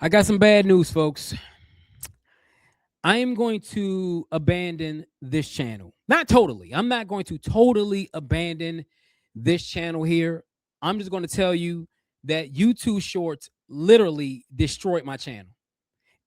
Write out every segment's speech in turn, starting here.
I got some bad news, folks. I am going to abandon this channel. Not totally. I'm not going to totally abandon this channel here. I'm just going to tell you that YouTube Shorts literally destroyed my channel.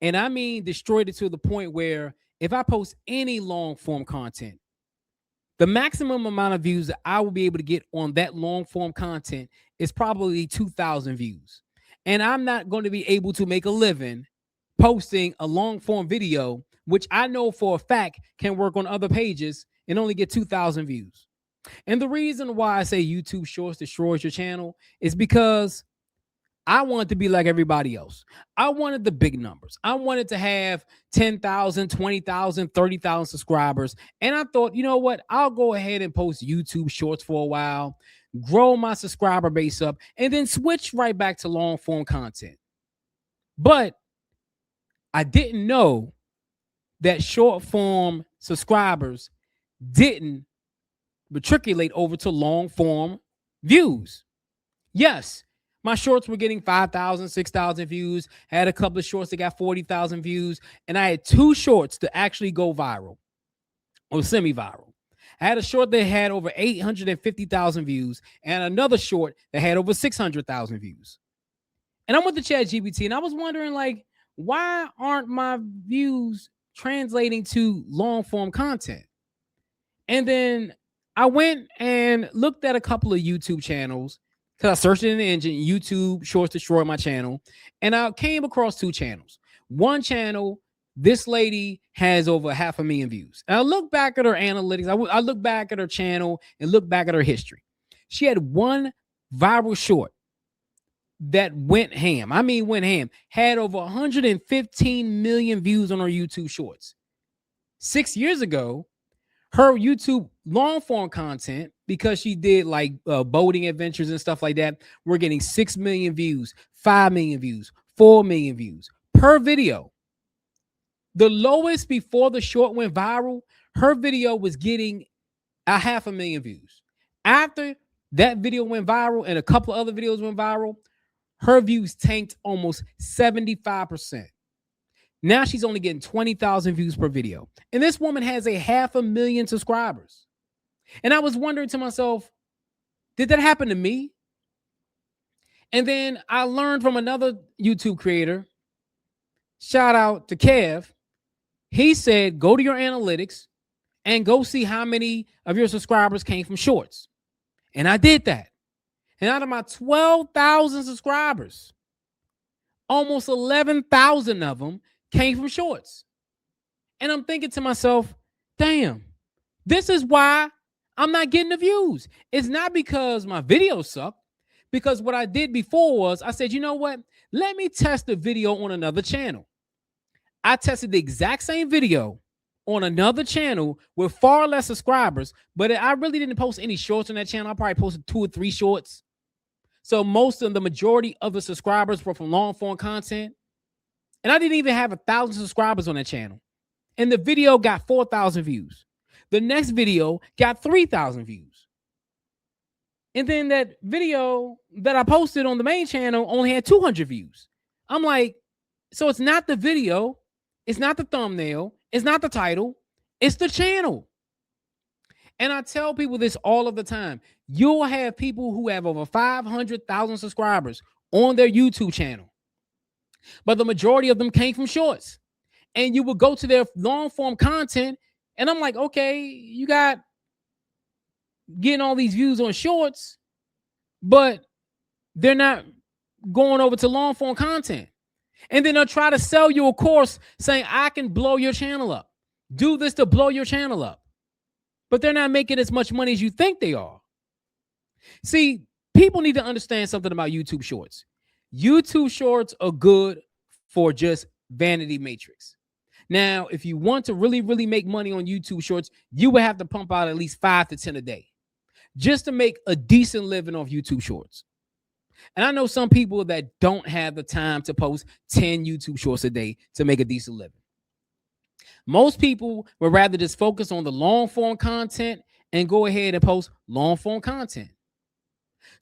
And I mean, destroyed it to the point where if I post any long form content, the maximum amount of views that I will be able to get on that long form content is probably 2,000 views. And I'm not going to be able to make a living posting a long form video, which I know for a fact can work on other pages and only get 2,000 views. And the reason why I say YouTube Shorts destroys your channel is because I wanted to be like everybody else. I wanted the big numbers. I wanted to have 10,000, 20,000, 30,000 subscribers. And I thought, you know what? I'll go ahead and post YouTube Shorts for a while, grow my subscriber base up, and then switch right back to long form content. But I didn't know that short form subscribers didn't matriculate over to long form views. Yes, my shorts were getting 5,000, 6,000 views. I had a couple of shorts that got 40,000 views. And I had two shorts to actually go viral or semi-viral. I had a short that had over 850,000 views and another short that had over 600,000 views. And I went to ChatGPT and I was wondering, like, why aren't my views translating to long form content? And then I went and looked at a couple of YouTube channels because I searched it in the engine. YouTube Shorts destroyed my channel. And I came across two channels. One channel, this lady has over 500,000 views. And I look back at her analytics. I look back at her channel and look back at her history. She had one viral short that went ham. I mean, went ham. Had over 115 million views on her YouTube Shorts. 6 years ago, her YouTube long form content, because she did like boating adventures and stuff like that, we're getting 6 million views, 5 million views, 4 million views per video. The lowest before the short went viral, her video was getting 500,000 views. After that video went viral and a couple of other videos went viral, her views tanked almost 75%. Now she's only getting 20,000 views per video. And this woman has 500,000 subscribers. And I was wondering to myself, did that happen to me? And then I learned from another YouTube creator, shout out to Kev. He said, go to your analytics and go see how many of your subscribers came from shorts. And I did that. And out of my 12,000 subscribers, almost 11,000 of them came from shorts. And I'm thinking to myself, damn, this is why I'm not getting the views. It's not because my videos suck, because what I did before was I said, you know what? Let me test the video on another channel. I tested the exact same video on another channel with far less subscribers, but I really didn't post any shorts on that channel. I probably posted 2 or 3 shorts. So the majority of the subscribers were from long form content. And I didn't even have 1,000 subscribers on that channel. And the video got 4,000 views. The next video got 3,000 views. And then that video that I posted on the main channel only had 200 views. I'm like, so it's not the video, it's not the thumbnail, it's not the title, it's the channel. And I tell people this all of the time. You'll have people who have over 500,000 subscribers on their YouTube channel, but the majority of them came from shorts. And you will go to their long form content, and I'm like, okay, you got getting all these views on shorts, but they're not going over to long form content. And then they'll try to sell you a course saying, I can blow your channel up. Do this to blow your channel up. But they're not making as much money as you think they are. See, people need to understand something about YouTube Shorts. YouTube Shorts are good for just vanity matrix. Now, if you want to really, really make money on YouTube Shorts, you would have to pump out at least 5 to 10 a day just to make a decent living off YouTube Shorts. And I know some people that don't have the time to post 10 YouTube Shorts a day to make a decent living. Most people would rather just focus on the long form content and go ahead and post long form content.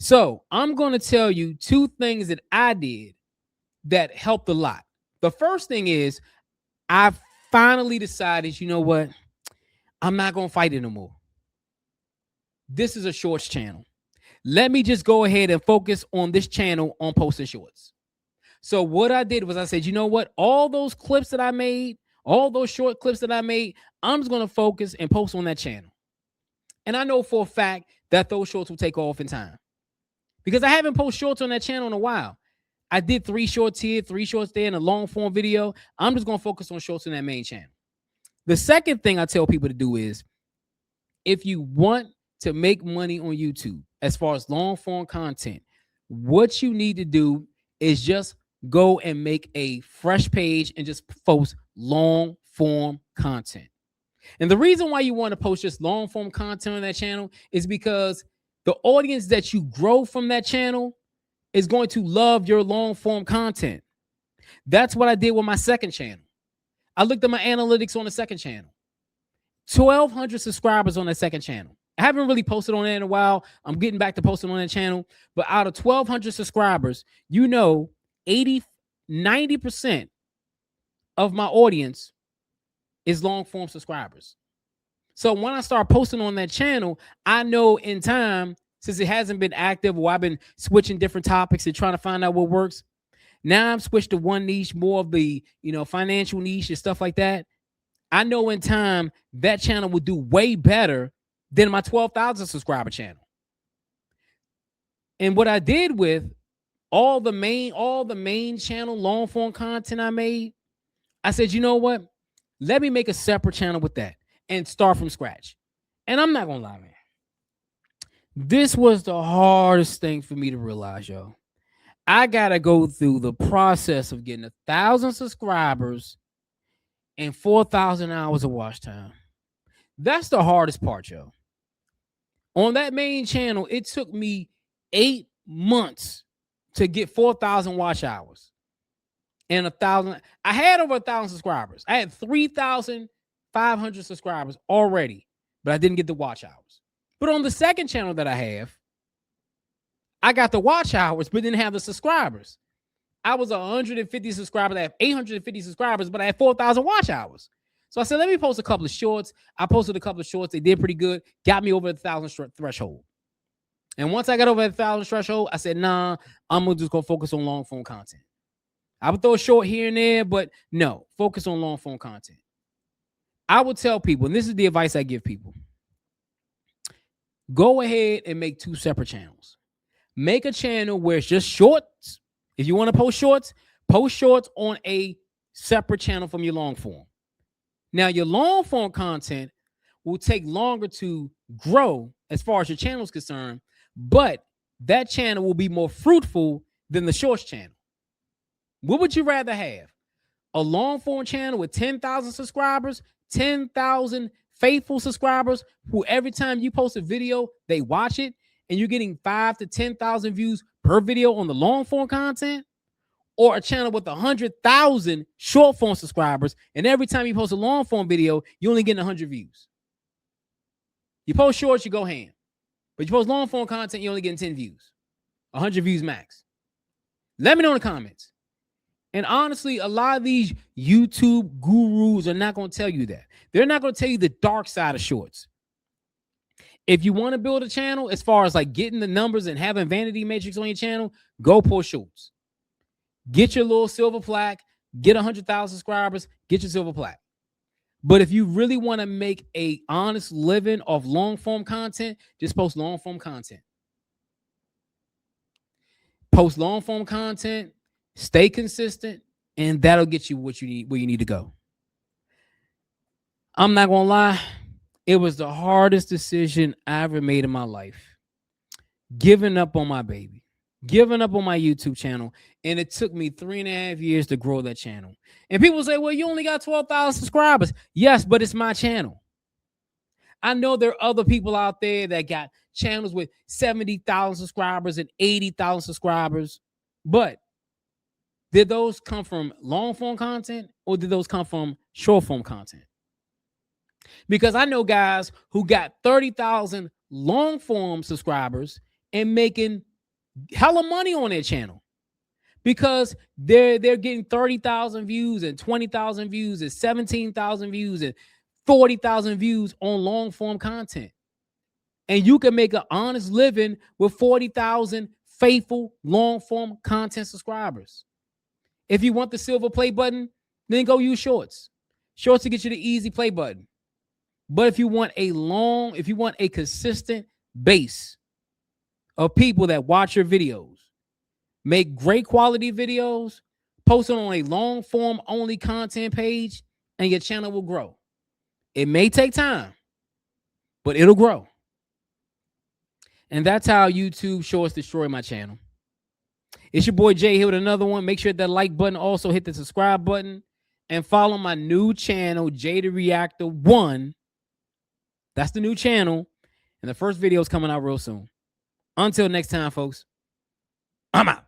So I'm going to tell you 2 things that I did that helped a lot. The first thing is I finally decided, you know what? I'm not going to fight it no more. This is a shorts channel. Let me just go ahead and focus on this channel on posting shorts. So what I did was I said, you know what? All those clips that I made, all those short clips that I made, I'm just going to focus and post on that channel. And I know for a fact that those shorts will take off in time because I haven't posted shorts on that channel in a while. I did 3 shorts here, 3 shorts there in a long form video. I'm just going to focus on shorts on that main channel. The second thing I tell people to do is if you want to make money on YouTube, as far as long form content, what you need to do is just go and make a fresh page and just post long form content. And the reason why you want to post just long form content on that channel is because the audience that you grow from that channel is going to love your long form content. That's what I did with my second channel. I looked at my analytics on the second channel. 1,200 subscribers on that second channel. I haven't really posted on it in a while. I'm getting back to posting on that channel. But out of 1,200 subscribers, 90% of my audience is long form subscribers. So when I start posting on that channel, I know in time, since it hasn't been active or I've been switching different topics and trying to find out what works. Now I've switched to one niche, more of the, financial niche and stuff like that. I know in time that channel will do way better than my 12,000 subscriber channel. And what I did with all the main channel long form content I made, I said, you know what? Let me make a separate channel with that and start from scratch. And I'm not going to lie, man. This was the hardest thing for me to realize, yo. I got to go through the process of getting 1,000 subscribers and 4,000 hours of watch time. That's the hardest part, yo. On that main channel, it took me 8 months to get 4,000 watch hours and 1,000. I had over 1,000 subscribers. I had 3,500 subscribers already, but I didn't get the watch hours. But on the second channel that I have, I got the watch hours, but didn't have the subscribers. I was 150 subscribers. I have 850 subscribers, but I had 4,000 watch hours. So I said, let me post a couple of shorts. I posted a couple of shorts. They did pretty good. Got me over the 1,000 threshold. And once I got over the 1,000 threshold, I said, nah, I'm just going to focus on long form content. I would throw a short here and there, but no, focus on long form content. I would tell people, and this is the advice I give people, go ahead and make 2 separate channels. Make a channel where it's just shorts. If you want to post shorts on a separate channel from your long form. Now, your long form content will take longer to grow as far as your channel is concerned, but that channel will be more fruitful than the shorts channel. What would you rather have? A long form channel with 10,000 subscribers, 10,000 faithful subscribers who every time you post a video, they watch it, and you're getting 5,000 to 10,000 views per video on the long form content, or a channel with 100,000 short form subscribers, and every time you post a long form video, you're only getting 100 views. You post shorts, you go ham. But you post long form content, you're only getting 10 views, 100 views max. Let me know in the comments. And honestly, a lot of these YouTube gurus are not going to tell you that. They're not going to tell you the dark side of shorts. If you want to build a channel, as far as like getting the numbers and having vanity metrics on your channel, go post shorts. Get your little silver plaque, get 100,000 subscribers, get your silver plaque. But if you really want to make a honest living off long form content, just post long form content. Post long form content, stay consistent, and that'll get you what you need, where you need to go. I'm not going to lie. It was the hardest decision I ever made in my life. Giving up on my baby. Giving up on my YouTube channel. And it took me 3.5 years to grow that channel. And people say, well, you only got 12,000 subscribers. Yes, but it's my channel. I know there are other people out there that got channels with 70,000 subscribers and 80,000 subscribers. But did those come from long form content or did those come from short form content? Because I know guys who got 30,000 long form subscribers and making hella money on their channel. because they're getting 30,000 views and 20,000 views and 17,000 views and 40,000 views on long form content. And you can make an honest living with 40,000 faithful long form content subscribers. If you want the silver play button, then go use Shorts. Shorts to get you the easy play button. But if you want a consistent base of people that watch your videos, make great quality videos, post them on a long form only content page, and your channel will grow. It may take time, but it'll grow. And that's how YouTube Shorts destroy my channel. It's your boy Jay here with another one. Make sure that like button, also hit the subscribe button, and follow my new channel, Jay the Reactor 1. That's the new channel. And the first video is coming out real soon. Until next time, folks, I'm out.